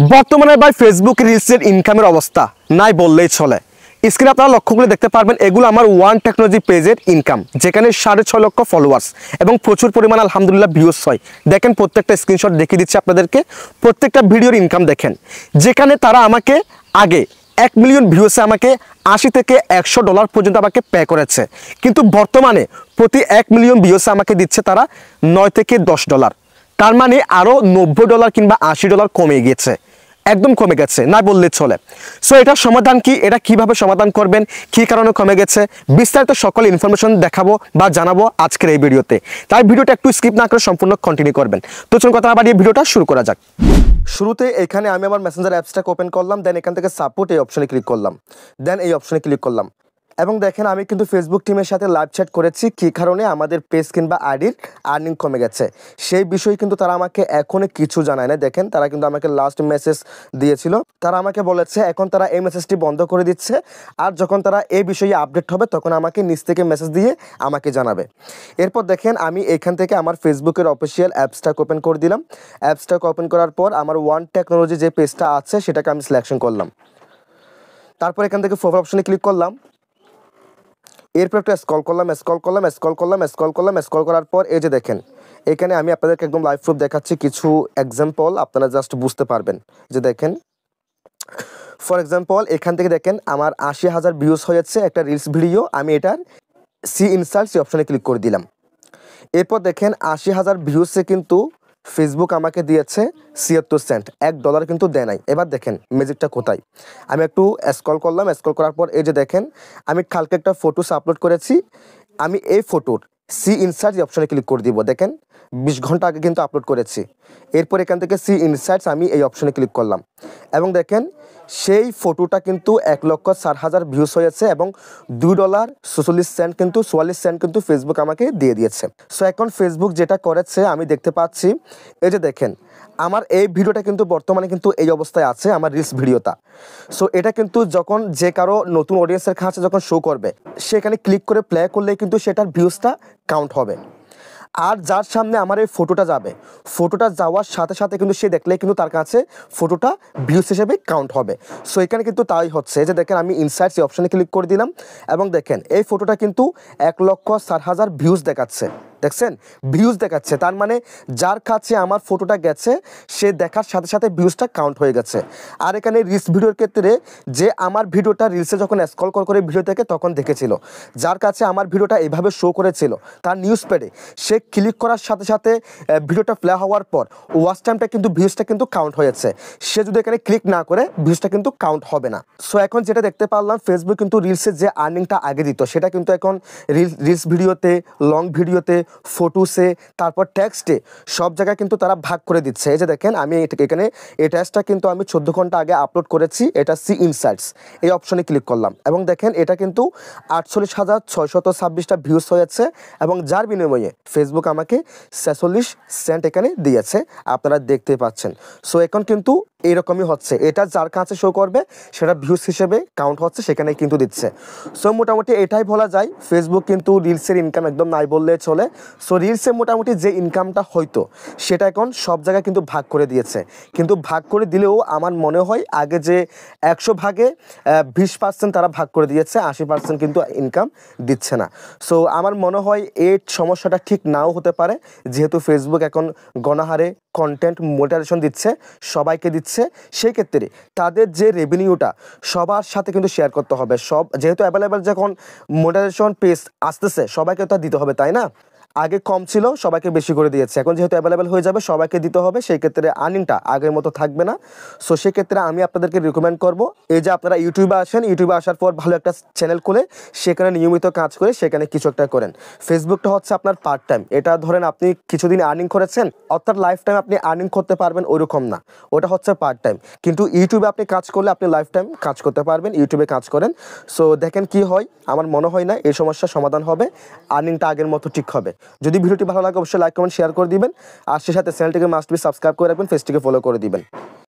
বর্তমানে ভাই ফেসবুক রিলসের ইনকামের অবস্থা নাই বললেই চলে। স্ক্রিনে আপনারা লক্ষ্য করে দেখতে পারবেন এগুলো আমার ওয়ান টেকনোলজি পেজের ইনকাম, যেখানে 6.5 লক্ষ ফলোয়ার্স এবং প্রচুর পরিমাণ আলহামদুলিল্লাহ ভিউজ হয়। দেখেন প্রত্যেকটা স্ক্রিনশট দেখিয়ে দিচ্ছি আপনাদেরকে, প্রত্যেকটা ভিডিওর ইনকাম দেখেন, যেখানে তারা আমাকে আগে 1 মিলিয়ন ভিউসে আমাকে $80 থেকে $100 পর্যন্ত আমাকে পে করেছে, কিন্তু বর্তমানে প্রতি 1 মিলিয়ন ভিউসে আমাকে দিচ্ছে তারা $9 থেকে $10। তার মানে আরও $90 কিংবা $80 কমে গিয়েছে, একদম কমে গেছে না বললে চলে। সো এটার সমাধান কি, এটা কিভাবে সমাধান করবেন, কী কারণে কমে গেছে, বিস্তারিত সকল ইনফরমেশন দেখাবো বা জানাবো আজকের এই ভিডিওতে। তাই ভিডিওটা একটু স্কিপ না করে সম্পূর্ণ কন্টিনিউ করবেন। তো চলুন কথা না বাড়িয়ে ভিডিওটা শুরু করা যাক। শুরুতে এখানে আমি আমার মেসেঞ্জার অ্যাপসটাকে ওপেন করলাম, দেন এখান থেকে সাপোর্ট এই অপশনে ক্লিক করলাম, দেন এই অপশনে ক্লিক করলাম এবং দেখেন আমি কিন্তু ফেসবুক টিমের সাথে লাইভ চ্যাট করেছি কী কারণে আমাদের পেজ কিংবা আইডির আর্নিং কমে গেছে সেই বিষয়ে কিন্তু তারা আমাকে এখনও কিছু জানায় না। দেখেন তারা কিন্তু আমাকে লাস্ট মেসেজ দিয়েছিল, তারা আমাকে বলেছে এখন তারা এই মেসেজটি বন্ধ করে দিচ্ছে, আর যখন তারা এই বিষয়ে আপডেট হবে তখন আমাকে নিচ থেকে মেসেজ দিয়ে আমাকে জানাবে। এরপর দেখেন আমি এখান থেকে আমার ফেসবুকের অফিসিয়াল অ্যাপসটাকে ওপেন করে দিলাম। অ্যাপসটাকে ওপেন করার পর আমার ওয়ান টেকনোলজি যে পেজটা আছে সেটাকে আমি সিলেকশন করলাম, তারপর এখান থেকে প্রোফাইল অপশনে ক্লিক করলাম। এরপর একটু স্ক্রল করার পর এই যে দেখেন এখানে আমি আপনাদেরকে একদম লাইভ প্রুফ দেখাচ্ছি, কিছু এক্সাম্পল আপনারা জাস্ট বুঝতে পারবেন। যে দেখেন ফর এক্সাম্পল এখান থেকে দেখেন আমার 80,000 ভিউজ হয়েছে একটা রিলস ভিডিও, আমি এটার সি ইনসার্টস অপশনে ক্লিক করে দিলাম। এরপর দেখেন 80,000 ভিউসে কিন্তু ফেসবুক আমাকে দিয়েছে 76 সেন্ট, $1 কিন্তু দেয় নাই। এবার দেখেন ম্যাজিকটা কোথায়, আমি একটু স্ক্রল করলাম, স্ক্রল করার পর এই যে দেখেন আমি কালকে একটা ফটোস আপলোড করেছি, আমি এই ফটোর সি ইনসার্টস অপশনে ক্লিক করে দিব। দেখেন 20 ঘন্টা আগে কিন্তু আপলোড করেছি। এরপর এখান থেকে সি ইনসার্টস আমি এই অপশনে ক্লিক করলাম এবং দেখেন সেই ফটোটা কিন্তু 1,04,000 ভিউস হয়েছে এবং $2.46 কিন্তু 44 সেন্ট কিন্তু ফেসবুক আমাকে দিয়ে দিয়েছে। সো এখন ফেসবুক যেটা করেছে আমি দেখতে পাচ্ছি, এই যে দেখেন আমার এই ভিডিওটা কিন্তু বর্তমানে কিন্তু এই অবস্থায় আছে, আমার রিলস ভিডিওটা। সো এটা কিন্তু যখন যে কারো নতুন অডিয়েন্সের কাছে যখন শো করবে সেখানে ক্লিক করে প্লে করলেই কিন্তু সেটার ভিউসটা কাউন্ট হবে। আর যার সামনে আমার এই ফটোটা যাবে, ফটোটা যাওয়ার সাথে সাথে কিন্তু সে দেখলেই কিন্তু তার কাছে ফটোটা ভিউস হিসেবে কাউন্ট হবে। সো এখানে কিন্তু তাই হচ্ছে, যে দেখেন আমি ইনসার্টস এই অপশনে ক্লিক করে দিলাম এবং দেখেন এই ফটোটা কিন্তু 1,60,000 ভিউস দেখাচ্ছে। দেখছেন ভিউজ দেখাচ্ছে, তার মানে যার কাছে আমার ফটোটা গেছে সে দেখার সাথে সাথে ভিউজটা কাউন্ট হয়ে গেছে। আর এখানে রিলস ভিডিওর ক্ষেত্রে যে আমার ভিডিওটা রিলসে যখন স্ক্রল করে ভিডিও থেকে তখন দেখেছিল, যার কাছে আমার ভিডিওটা এইভাবে শো করেছিল তার নিউজ প্যাডে, সে ক্লিক করার সাথে সাথে ভিডিওটা প্লে হওয়ার পর ওয়াচ টাইমটা কিন্তু ভিউজটা কিন্তু কাউন্ট হয়েছে। সে যদি এখানে ক্লিক না করে ভিউজটা কিন্তু কাউন্ট হবে না। সো এখন যেটা দেখতে পারলাম ফেসবুক কিন্তু রিলসের যে আর্নিংটা আগে দিত সেটা কিন্তু এখন রিলস ভিডিওতে, লং ভিডিওতে, ফটোসে, তারপর টেক্সটে সব জায়গায় কিন্তু তারা ভাগ করে দিচ্ছে। এই যে দেখেন আমি এখানে এই টেক্সটটা কিন্তু আমি 14 ঘন্টা আগে আপলোড করেছি, এটা সি ইনসার্টস এই অপশনে ক্লিক করলাম এবং দেখেন এটা কিন্তু 48,626টা ভিউস হয়েছে এবং যার বিনিময়ে ফেসবুক আমাকে 46 সেন্ট এখানে দিয়েছে, আপনারা দেখতে পাচ্ছেন। সো এখন কিন্তু এইরকমই হচ্ছে, এটা যার কাছে শো করবে সেটা ভিউস হিসেবে কাউন্ট হচ্ছে, সেখানে কিন্তু দিচ্ছে। সো মোটামুটি এটাই বলা যায় ফেসবুক কিন্তু রিলসের ইনকাম একদম নাই বললে চলে। সো রিলসে মোটামুটি যে ইনকামটা হয়তো সেটা এখন সব জায়গায় কিন্তু ভাগ করে দিয়েছে, কিন্তু ভাগ করে দিলেও আমার মনে হয় আগে যে 100 ভাগে 20% তারা ভাগ করে দিয়েছে, 80% কিন্তু ইনকাম দিচ্ছে না। সো আমার মনে হয় এই সমস্যাটা ঠিক নাও হতে পারে, যেহেতু ফেসবুক এখন গণহারে কন্টেন্ট মনিটাইজেশন দিচ্ছে, সবাইকে দিচ্ছে, সেই ক্ষেত্রে তাদের যে রেভিনিউটা সবার সাথে কিন্তু শেয়ার করতে হবে। সব যেহেতু অ্যাভেলেবেল যখন মনিটাইজেশন পেজ আসতেছে সবাইকে তো দিতে হবে, তাই না? আগে কম ছিল সবাইকে বেশি করে দিয়েছে, এখন যেহেতু অ্যাভেলেবেল হয়ে যাবে সবাইকে দিতে হবে, সেই ক্ষেত্রে আর্নিংটা আগের মতো থাকবে না। সো সেক্ষেত্রে আমি আপনাদেরকে রিকমেন্ড করব এই যে আপনারা ইউটিউবে আসেন, ইউটিউবে আসার পর ভালো একটা চ্যানেল খুলে সেখানে নিয়মিত কাজ করে সেখানে কিছু একটা করেন। ফেসবুকটা হচ্ছে আপনার পার্ট টাইম, এটা ধরেন আপনি কিছুদিন আর্নিং করেছেন, অর্থাৎ লাইফ টাইম আপনি আর্নিং করতে পারবেন ওইরকম না, ওটা হচ্ছে পার্ট টাইম। কিন্তু ইউটিউবে আপনি কাজ করলে আপনি লাইফ টাইম কাজ করতে পারবেন, ইউটিউবে কাজ করেন। সো দেখেন কি হয়, আমার মনে হয় না এই সমস্যার সমাধান হবে, আর্নিংটা আগের মতো ঠিক হবে। যদি ভিডিওটি ভালো লাগে অবশ্যই লাইক কমেন্ট শেয়ার করে দিবেন, আর সে সাথে চ্যানেলটিকে মাস্ট বি সাবস্ক্রাইব করে রাখবেন, পেজটিকে ফলো করে দিবেন।